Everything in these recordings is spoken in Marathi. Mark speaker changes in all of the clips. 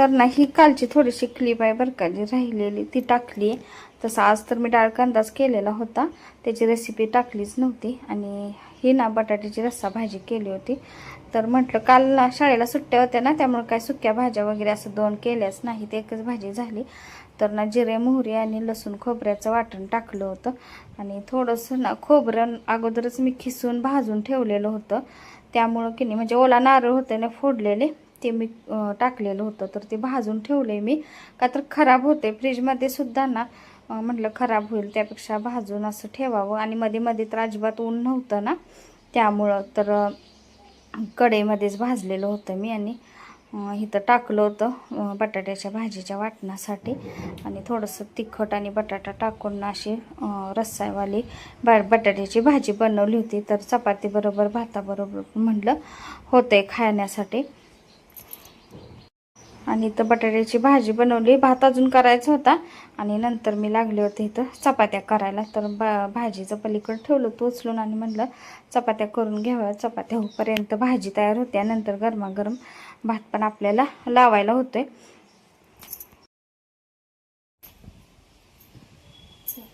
Speaker 1: तर ना ही कालची थोडीशी क्लिप आहे बरं का, जी राहिलेली ती टाकली आहे. तसं आज तर मी डाळ कांदाच केलेला होता, त्याची रेसिपी टाकलीच नव्हती. आणि ही ना बटाट्याची रस्सा भाजी केली होती. तर म्हटलं काल ना शाळेला सुट्ट्या होत्या ना, त्यामुळे काय सुक्या भाज्या वगैरे असं दोन केल्याच नाहीत, एकच भाजी झाली. तर ना जिरे मोहरी आणि लसूण खोबऱ्याचं वाटण टाकलं होतं. आणि थोडंसं ना खोबरं अगोदरच मी खिसून भाजून ठेवलेलं होतं, त्यामुळं की नाही म्हणजे ओला नारळ होते ना फोडलेले, ते मी टाकलेलं होतं. तर ते भाजून ठेवले मी, का तर खराब होते फ्रीजमध्ये सुद्धा ना. म्हटलं खराब होईल त्यापेक्षा भाजून असं ठेवावं. आणि मध्ये मध्ये तर अजिबात ऊन नव्हतं ना, त्यामुळं तर कढईमध्येच भाजलेलं होतं मी. आणि इथं टाकलं होतं बटाट्याच्या भाजीच्या वाटणासाठी. आणि थोडंसं तिखट आणि बटाटा टाकून अशी रस्सावाली बटाट्याची भाजी बनवली होती. तर चपातीबरोबर भाताबरोबर म्हटलं होतंय खाण्यासाठी. आणि इथं बटाट्याची भाजी बनवली, भात अजून करायचा होता. आणि नंतर मी लागले होते इथं चपात्या करायला. तर भाजीचं पलीकडे ठेवलं होतं उचलून आणि म्हटलं चपात्या करून घ्याव्या. चपात्या होईपर्यंत भाजी तयार होत्या, नंतर गरमागरम भात पण आपल्याला लावायला होते.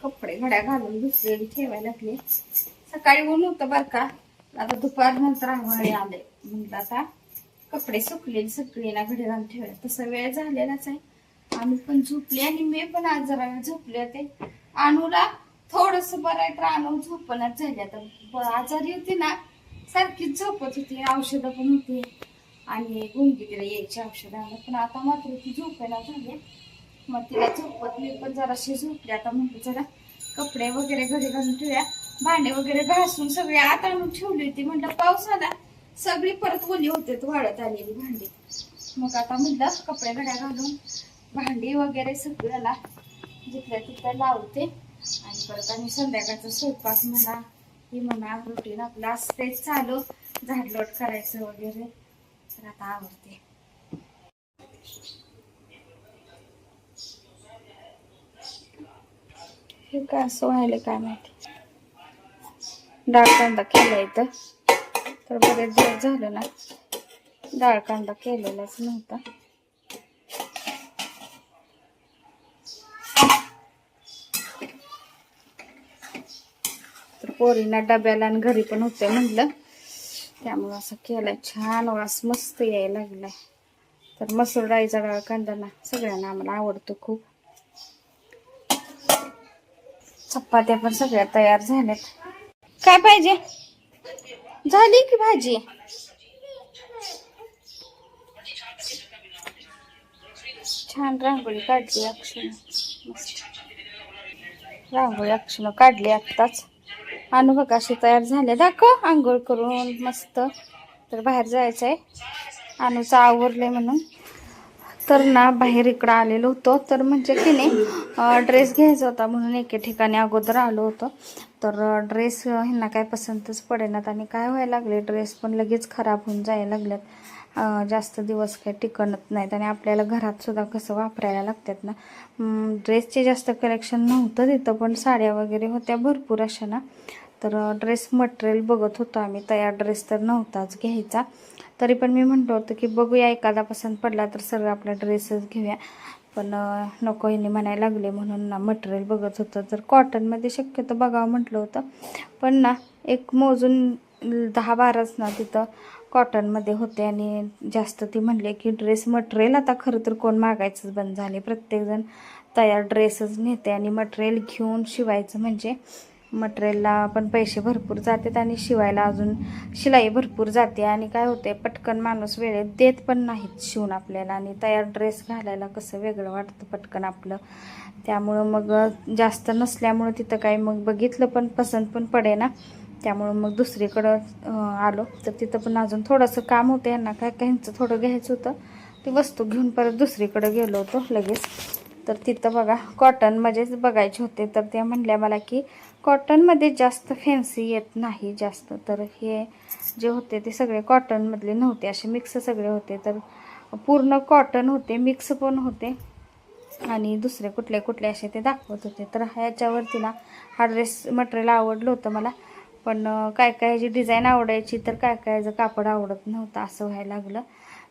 Speaker 1: कपडे घड्या घालून दुसरी ठेवायला लागले. सकाळी ऊन होतं बरं का, आता दुपार नंतर आंघोळी आले. म्हटलं आता कपडे सुकले सगळे ना घडी घालून ठेवले. तसा वेळ झालेलाच आहे. आम्ही पण झोपले आणि मी पण आज जरा वेळ झोपले होते. अनुला थोडस बरं आहे, तर अनु झोपणच झाली. तर आजारी होती ना, सारखीच झोपत होती, औषधं पण होती आणि गुंगीला यायची औषधाला. पण आता मात्र ती झोपायला झाली. मग तिला झोपत मी पण जराशी झोपली. आता म्हटलं जरा कपडे वगैरे घडी घालून ठेवूया, भांडे वगैरे घासून सगळे आत आणून ठेवली होती. म्हटलं पाऊस आला सगळी परत ओली होते, वाळत आलेली भांडी. मग आता म्हटलं कपडे घड्या घालून भांडी वगैरे सगळ्याला जिथल्या तिथं लावते. आणि परत आणि संध्याकाळचा स्वयंपाक म्हणा ही म्हणा रुटीन आपलं असतेच चालू, झाडलोट करायचं वगैरे. तर आता आवडते. हे काय असं व्हायला काय माहिती. डाळ कांदा केला इथं, तर बरेच दिवस झालं ना डाळ कांदा केलेलाच नव्हता. तर पोरींना डब्याला आणि घरी पण होते म्हटलं, त्यामुळे असं केलंय. छान वास मस्त यायला लागलाय. तर मसूर डाळीचा डाळ कांदा ना सगळ्यांना आम्हाला आवडतो खूप. चपात्या पण सगळ्या तयार झाल्यात. काय पाहिजे? झाली की भाजी. छान रांगोळी काढली अक्षण, मस्त रांगोळी अक्षण काढली आत्ताच. अनु बघा अशी तयार झाले. दाखव आंघोळ करून मस्त. तर बाहेर जायचंय, अनुचं आवरलंय म्हणून. तर ना बाहेर इकडं आलेलो होतो. तर म्हणजे की नाही ड्रेस घ्यायचा होता म्हणून एके ठिकाणी अगोदर आलो होतो. तर ड्रेस ह्यांना काय पसंतच पडेनात. आणि काय व्हायला लागले, ड्रेस पण लगेच खराब होऊन जायला लागल्यात. जास्त दिवस काही टिकणत नाहीत. आणि आपल्याला घरात सुद्धा कसं वापरायला लागतात ना. ड्रेसचे जास्त कलेक्शन नव्हतं तिथं, पण साड्या वगैरे होत्या भरपूर अशा ना. तर ड्रेस मटेरियल बघत होतो आम्ही. तयार ड्रेस तर नव्हताच घ्यायचा. तरी पण मी म्हणतो होतं की बघूया एखादा पसंत पडला तर सर्व आपला ड्रेसच घेऊया. पण नको हिने म्हणायला लागले म्हणून ना मटेरियल बघत होतं. तर कॉटनमध्ये शक्यतो बघावं म्हटलं होतं, पण ना एक मोजून 10-12च ना तिथं कॉटनमध्ये होते. आणि जास्त ती म्हणले की ड्रेस मटेरियल आता खरं तर कोण मागायचंच बंद झाले. प्रत्येकजण तयार ड्रेसच नेते आणि मटेरियल घेऊन शिवायचं म्हणजे मटेरियलला पण पैसे भरपूर जातात आणि शिवायला अजून शिलाई भरपूर जाते. आणि काय होते पटकन माणूस वेळेत देत पण नाहीत शिवून आपल्याला. आणि तयार ड्रेस घालायला कसं वेगळं वाटतं पटकन आपलं. त्यामुळं मग जास्त नसल्यामुळं तिथं काही मग बघितलं पण पसंत पण पडे ना. त्यामुळं मग दुसरीकडं आलो. तर तिथं पण अजून थोडंसं काम होतं यांना, काय काहींचं थोडं घ्यायचं होतं. ती वस्तू घेऊन परत दुसरीकडं गेलो होतो लगेच. तर तिथं बघा कॉटनमध्येच बघायचे होते. तर त्या म्हणल्या मला की कॉटनमध्ये जास्त फॅन्सी येत नाही जास्त. तर हे जे होते ते सगळे कॉटनमधले नव्हते, असे मिक्स सगळे होते. तर पूर्ण कॉटन होते, मिक्स पण होते आणि दुसरे कुठले कुठले असे ते दाखवत होते. तर ह्याच्यावरती ना हा ड्रेस मटेरियल आवडलं होतं मला. पण काय काय जी डिझाईन आवडायची तर काय काय कापड आवडत नव्हतं, असं व्हायला लागलं.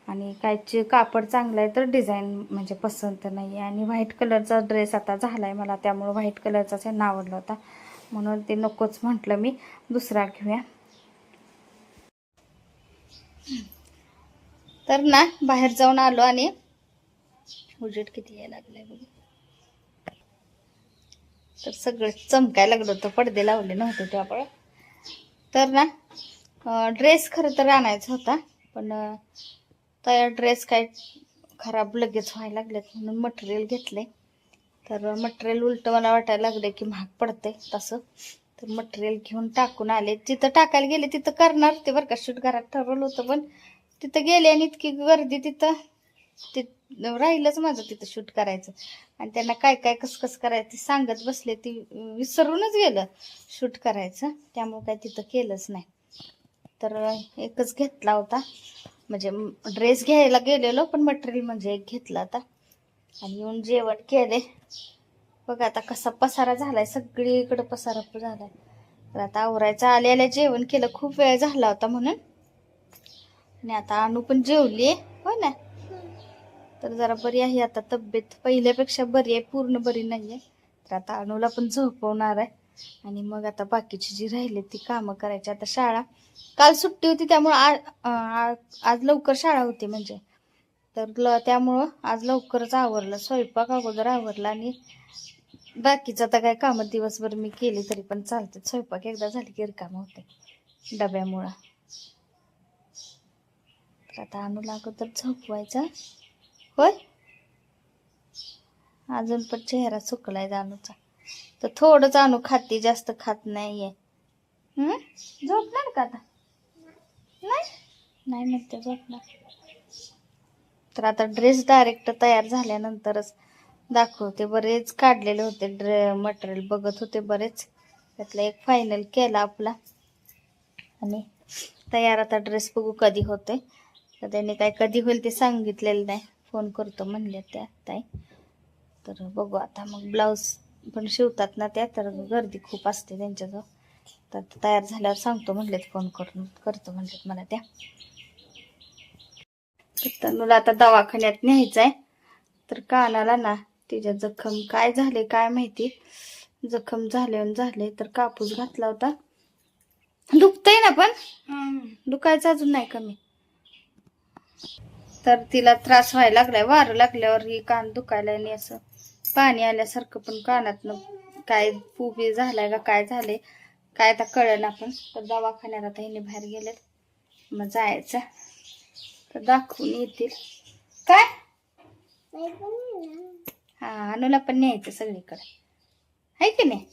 Speaker 1: आणि कायचे कापड चांगलं आहे तर डिझाईन म्हणजे पसंत नाही आहे. आणि व्हाईट कलरचा ड्रेस आता झाला आहे मला, त्यामुळं व्हाईट कलरचाच यांना आवडला होता म्हणून ते नकोच म्हटलं मी, दुसरा घेऊया. तर ना बाहेर जाऊन आलो आणि उजेड किती यायला लागलाय बघ. तर सगळं चमकायला लागलं होतं, पडदे लावले नव्हते त्यामुळं. तर ना ड्रेस खरं तर आणायचा होता, पण तयार ड्रेस काय खराब लगेच व्हायला लागलेत म्हणून मटेरियल घेतले. तर मटेरियल उलट मला वाटायला लागले की महाग पडते तसं. तर मटेरियल घेऊन टाकून आले. जिथं टाकायला गेले तिथं करणार ते बरं का, शूट घरात ठरवलं होतं, पण तिथं गेले आणि इतकी गर्दी तिथं राहिलंच माझं तिथं शूट करायचं. आणि त्यांना काय काय कसं करायचं ते सांगत बसले, ती विसरूनच गेलं शूट करायचं, त्यामुळे काय तिथं केलंच नाही. तर एकच घेतला होता, म्हणजे ड्रेस घ्यायला गेलेलो पण मटेरियल म्हणजे एक घेतला होता. आणि येऊन जेवण केले. बघा आता कसा पसारा झालाय, सगळीकडे पसारा झालाय. तर आता आवरायचं, आल्या जेवण केलं, खूप वेळ झाला होता म्हणून. आणि आता अनु पण जेवली हो ना. तर जरा बरी आहे आता तब्येत, पहिल्यापेक्षा बरी आहे, पूर्ण बरी नाहीये. तर आता अनुला पण झोपवणार आहे आणि मग आता बाकीची जी राहिली ती कामं करायची. आता शाळा काल सुट्टी होती त्यामुळे आज लवकर शाळा होती म्हणजे, तर त्यामुळं आज लवकरच आवरलं, स्वयंपाक अगोदर आवरला आणि बाकीचं आता काय कामं दिवसभर मी केली तरी पण चालते. स्वयंपाक एकदा झाली की रिकामं होते डब्यामुळं. तर आता अनुला अगोदर झोपवायचा. होय, अजून पण चेहरा सुकलाय जानूचा, तर थोडंच अनु खाते, जास्त खात नाहीये. झोपणार का आता? नाही म्हणते झोपणार. तर आता ड्रेस डायरेक्ट तयार झाल्यानंतरच दाखवते. बरेच काढलेले होते मटेरियल बघत होते बरेच, त्यातला एक फायनल केला आपला आणि तयार. आता ड्रेस बघू कधी होते, तर त्यांनी काय कधी होईल ते सांगितलेलं नाही, फोन करतो म्हणले त्या ताई. तर बघू आता मग. ब्लाऊज पण शिवतात ना त्या, तर गर्दी खूप असते त्यांच्याजवळ. तर तयार झाल्यावर सांगतो म्हणलेत, फोन करून करतो म्हणलेत मला त्या. तनुला आता दवाखान्यात न्यायचंय. तर कानाला ना तिच्या जखम काय झाले काय माहिती, जखम झाले तर कापूस घातला होता. दुखतंय ना पण दुखायचं अजून नाही कमी. तर तिला त्रास व्हायला लागलाय, वारं लागल्यावर ही कान दुखायला आणि असं पाणी आल्यासारखं पण कानातनं, काय पुबी झालाय का काय झाले काय आता कळलं आपण. तर दवाखान्यात आता हिने बाहेर गेलेत, मग जायचं तर दाखवून येतील. काय हा अनुला पण न्यायचं सगळीकडे, आहे की नाही.